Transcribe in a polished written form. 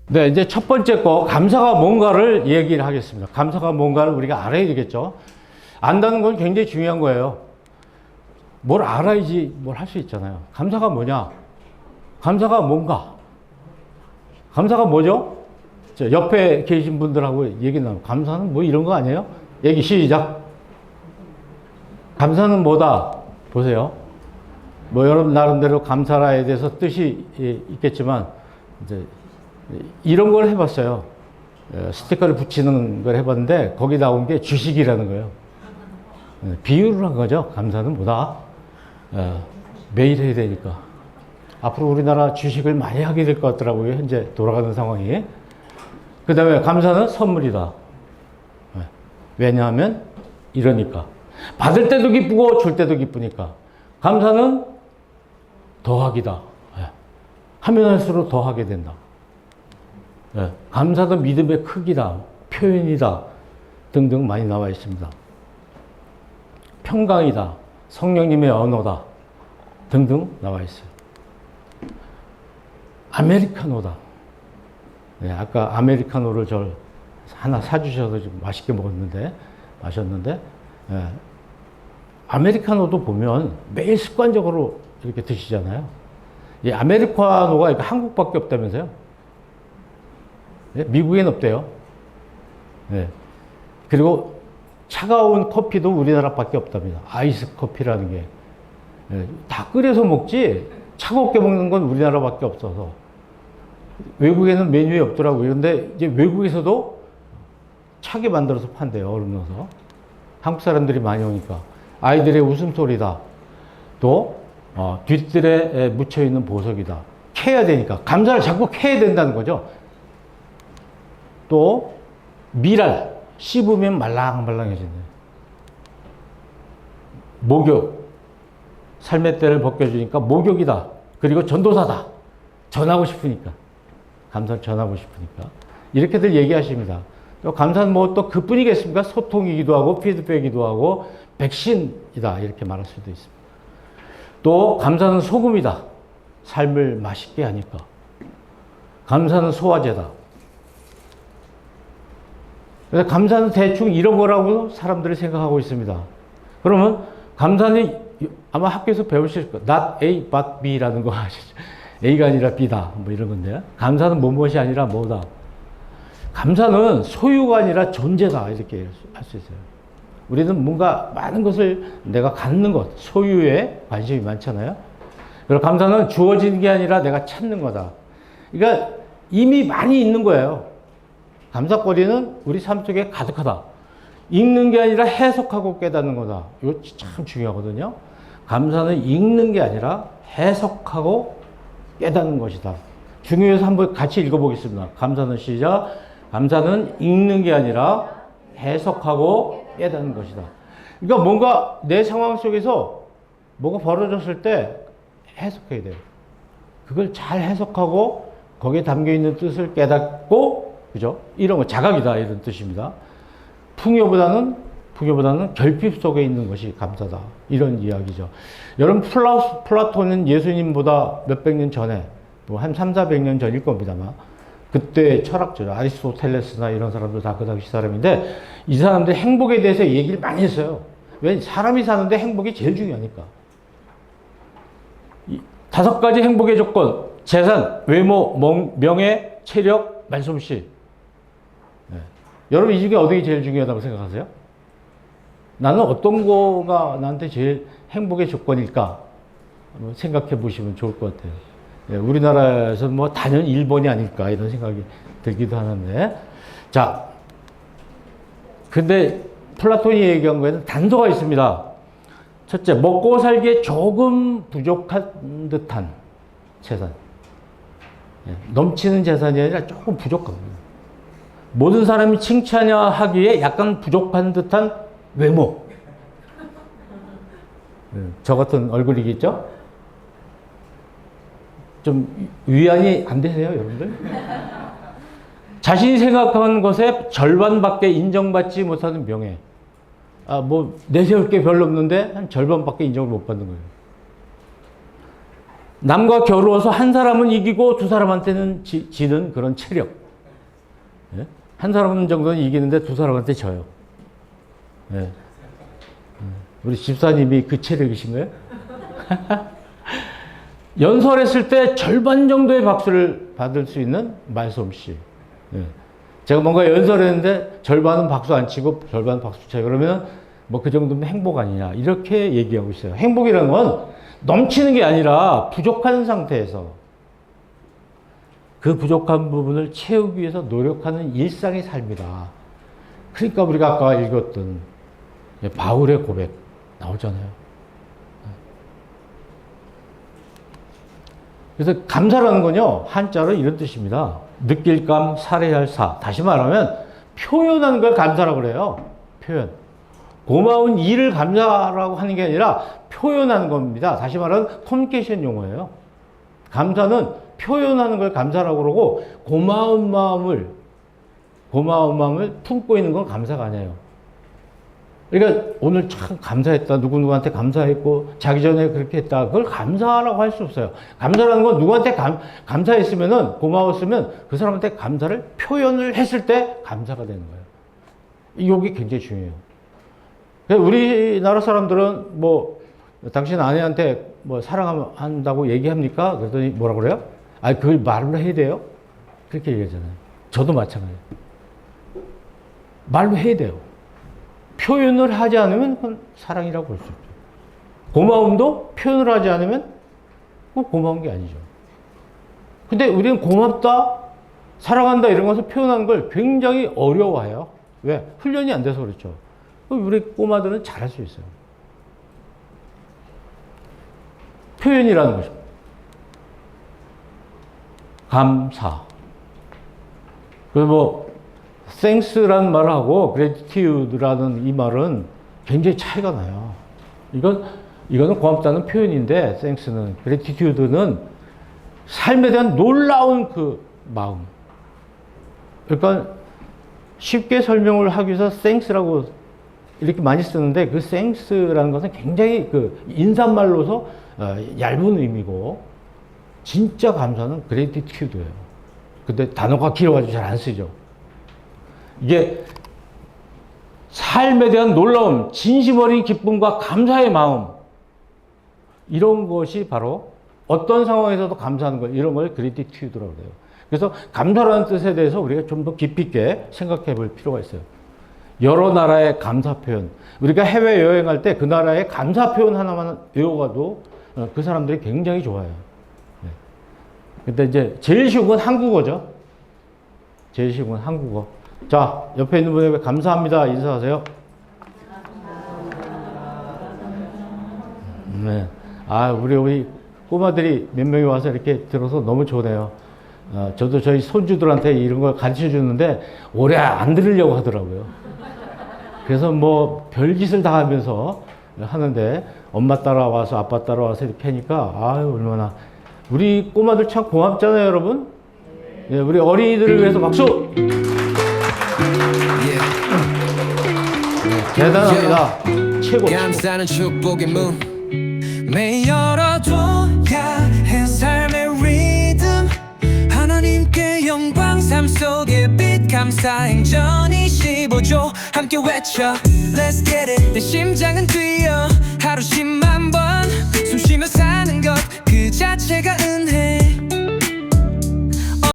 네, 이제 첫 번째 거, 감사가 뭔가를 얘기를 하겠습니다. 감사가 뭔가를 우리가 알아야 되겠죠. 안다는 건 굉장히 중요한 거예요. 뭘 알아야지 뭘 할 수 있잖아요. 감사가 뭐냐? 감사가 뭔가? 감사가 뭐죠? 옆에 계신 분들하고 얘기 나누고, 감사는 뭐 이런 거 아니에요? 얘기 시작. 감사는 뭐다? 보세요. 뭐 여러분 나름대로 감사라에 대해서 뜻이 있겠지만, 이제 이런 걸 해봤어요. 스티커를 붙이는 걸 해봤는데 거기 나온 게 주식이라는 거예요. 비유를 한 거죠. 감사는 뭐다? 매일 해야 되니까. 앞으로 우리나라 주식을 많이 하게 될 것 같더라고요. 현재 돌아가는 상황이. 그 다음에 감사는 선물이다. 왜냐하면 이러니까. 받을 때도 기쁘고 줄 때도 기쁘니까. 감사는 더하기다. 하면 할수록 더하게 된다. 감사도 믿음의 크기다, 표현이다 등등 많이 나와 있습니다. 평강이다, 성령님의 언어다 등등 나와 있어요. 아메리카노다. 아까 아메리카노를 저 하나 사주셔서 좀 맛있게 마셨는데 아메리카노도 보면 매일 습관적으로 이렇게 드시잖아요. 이 아메리카노가 한국밖에 없다면서요? 미국엔 없대요. 그리고 차가운 커피도 우리나라밖에 없답니다. 아이스 커피라는 게. 다 끓여서 먹지 차갑게 먹는 건 우리나라밖에 없어서. 외국에는 메뉴에 없더라고요. 근데 이제 외국에서도 차게 만들어서 판대요. 얼음 넣어서. 한국 사람들이 많이 오니까. 아이들의 웃음소리다. 또 뒷뜰에 묻혀있는 보석이다. 캐야 되니까. 감사를 자꾸 캐야 된다는 거죠. 또 미랄, 씹으면 말랑말랑해진다. 목욕, 삶의 때를 벗겨주니까 목욕이다. 그리고 전도사다. 전하고 싶으니까. 감사를 전하고 싶으니까. 이렇게들 얘기하십니다. 또 감사는 뭐 또 그뿐이겠습니까? 소통이기도 하고 피드백이기도 하고 백신이다. 이렇게 말할 수도 있습니다. 또 감사는 소금이다. 삶을 맛있게 하니까. 감사는 소화제다. 그래서 감사는 대충 이런 거라고 사람들이 생각하고 있습니다. 그러면 감사는 아마 학교에서 배우실 거예요. Not A, but B라는 거 아시죠? A가 아니라 B다. 뭐 이런 건데요. 감사는 무엇이 아니라 뭐다. 감사는 소유가 아니라 존재다. 이렇게 할 수 있어요. 우리는 뭔가 많은 것을 내가 갖는 것, 소유에 관심이 많잖아요. 그리고 감사는 주어지는 게 아니라 내가 찾는 거다. 그러니까 이미 많이 있는 거예요. 감사거리는 우리 삶 속에 가득하다. 읽는 게 아니라 해석하고 깨닫는 거다. 이거 참 중요하거든요. 감사는 읽는 게 아니라 해석하고 깨닫는 것이다. 중요해서 한번 같이 읽어보겠습니다. 감사는 시작. 감사는 읽는 게 아니라 해석하고 깨닫는 것이다. 그러니까 뭔가 내 상황 속에서 뭐가 벌어졌을 때 해석해야 돼요. 그걸 잘 해석하고 거기에 담겨있는 뜻을 깨닫고 그죠? 이런 거 자각이다 이런 뜻입니다. 풍요보다는 결핍 속에 있는 것이 감사다 이런 이야기죠. 여러분 플라톤은 예수님보다 몇백 년 전에 뭐 한 300~400년 전일 겁니다만 그때 철학자죠. 아리스토텔레스나 이런 사람들 다 그 당시 사람인데 이 사람들 행복에 대해서 얘기를 많이 했어요. 왜? 사람이 사는데 행복이 제일 중요하니까. 5가지 행복의 조건: 재산, 외모, 명예, 체력, 말솜씨. 여러분 이 중에 어떤 게 제일 중요하다고 생각하세요? 나는 어떤 거가 나한테 제일 행복의 조건일까? 생각해 보시면 좋을 것 같아요. 우리나라에서 뭐 단연 일본이 아닐까 이런 생각이 들기도 하는데. 자, 근데 플라톤이 얘기한 거에는 단서가 있습니다. 첫째, 먹고 살기에 조금 부족한 듯한 재산. 넘치는 재산이 아니라 조금 부족합니다. 모든 사람이 칭찬하기에 약간 부족한 듯한 외모. 저 같은 얼굴이겠죠? 좀 위안이 안 되세요, 여러분들? 자신이 생각하는 것의 절반밖에 인정받지 못하는 명예. 뭐 내세울 게 별로 없는데 한 절반밖에 인정을 못 받는 거예요. 남과 겨루어서 한 사람은 이기고 두 사람한테는 지는 그런 체력. 예? 한 사람 정도는 이기는데 두 사람한테 져요. 예. 우리 집사님이 그 체력이신가요? 연설했을 때 절반 정도의 박수를 받을 수 있는 말솜씨. 예. 제가 뭔가 연설했는데 절반은 박수 안 치고 절반은 박수 쳐요. 그러면 뭐 그 정도면 행복 아니냐. 이렇게 얘기하고 있어요. 행복이라는 건 넘치는 게 아니라 부족한 상태에서 그 부족한 부분을 채우기 위해서 노력하는 일상의 삶이다. 그러니까 우리가 아까 읽었던 바울의 고백 나오잖아요. 그래서 감사라는 건요, 한자로 이런 뜻입니다. 느낄 감, 살해할 사. 다시 말하면 표현하는 걸 감사라고 그래요. 표현. 고마운 일을 감사라고 하는 게 아니라 표현하는 겁니다. 다시 말하면 커뮤니케이션 용어예요. 감사는 표현하는 걸 감사라고 그러고 고마운 마음을 품고 있는 건 감사가 아니에요. 그러니까 오늘 참 감사했다. 누구누구한테 감사했고 자기 전에 그렇게 했다. 그걸 감사라고 할 수 없어요. 감사라는 건 누구한테 감사했으면은 고마웠으면 그 사람한테 감사를 표현을 했을 때 감사가 되는 거예요. 이게 굉장히 중요해요. 우리나라 사람들은 뭐 당신 아내한테 뭐 사랑한다고 얘기합니까? 그랬더니 뭐라고 그래요? 아, 그걸 말로 해야 돼요? 그렇게 얘기하잖아요. 저도 마찬가지예요. 말로 해야 돼요. 표현을 하지 않으면 그건 사랑이라고 볼 수 없죠. 고마움도 표현을 하지 않으면 그건 고마운 게 아니죠. 근데 우리는 고맙다, 사랑한다 이런 것을 표현하는 걸 굉장히 어려워해요. 왜? 훈련이 안 돼서 그렇죠. 우리 꼬마들은 잘할 수 있어요. 표현이라는 것입니다. 감사. 그래서 뭐 thanks라는 말하고 gratitude라는 이 말은 굉장히 차이가 나요. 이거는 고맙다는 표현인데 thanks는, gratitude는 삶에 대한 놀라운 그 마음. 그러니까 쉽게 설명을 하기 위해서 thanks라고 이렇게 많이 쓰는데 그 thanks라는 것은 굉장히 그 인사말로서 얇은 의미고 진짜 감사는 gratitude예요. 근데 단어가 길어가지고 잘 안 쓰죠. 이게 삶에 대한 놀라움, 진심 어린 기쁨과 감사의 마음, 이런 것이 바로 어떤 상황에서도 감사하는 것, 이런 걸 gratitude라고 해요. 그래서 감사라는 뜻에 대해서 우리가 좀 더 깊이 있게 생각해 볼 필요가 있어요. 여러 나라의 감사 표현, 우리가 해외 여행할 때 그 나라의 감사 표현 하나만 외워가도 그 사람들이 굉장히 좋아해요. 근데 이제 제일 쉬운 건 한국어죠. 제일 쉬운 건 한국어. 자, 옆에 있는 분에게 감사합니다. 인사하세요. 네. 아, 우리 꼬마들이 몇 명이 와서 이렇게 들어서 너무 좋네요. 저도 저희 손주들한테 이런 걸 가르쳐 주는데 오래 안 들으려고 하더라고요. 그래서 뭐 별짓을 다 하면서 하는데 엄마 따라와서 아빠 따라와서 이렇게 하니까 아유, 얼마나 우리 꼬마들 참 고맙잖아요, 여러분. 네, 우리 어린이들을 위해서 박수! 대단합니다. 최고. 감사는 축복의 문 매일 열어둬야 해 삶의 리듬 하나님께 영광 삶 속의 빛 감사 행전 25조 함께 외쳐 Let's get it 내 심장은 뛰어 하루 10만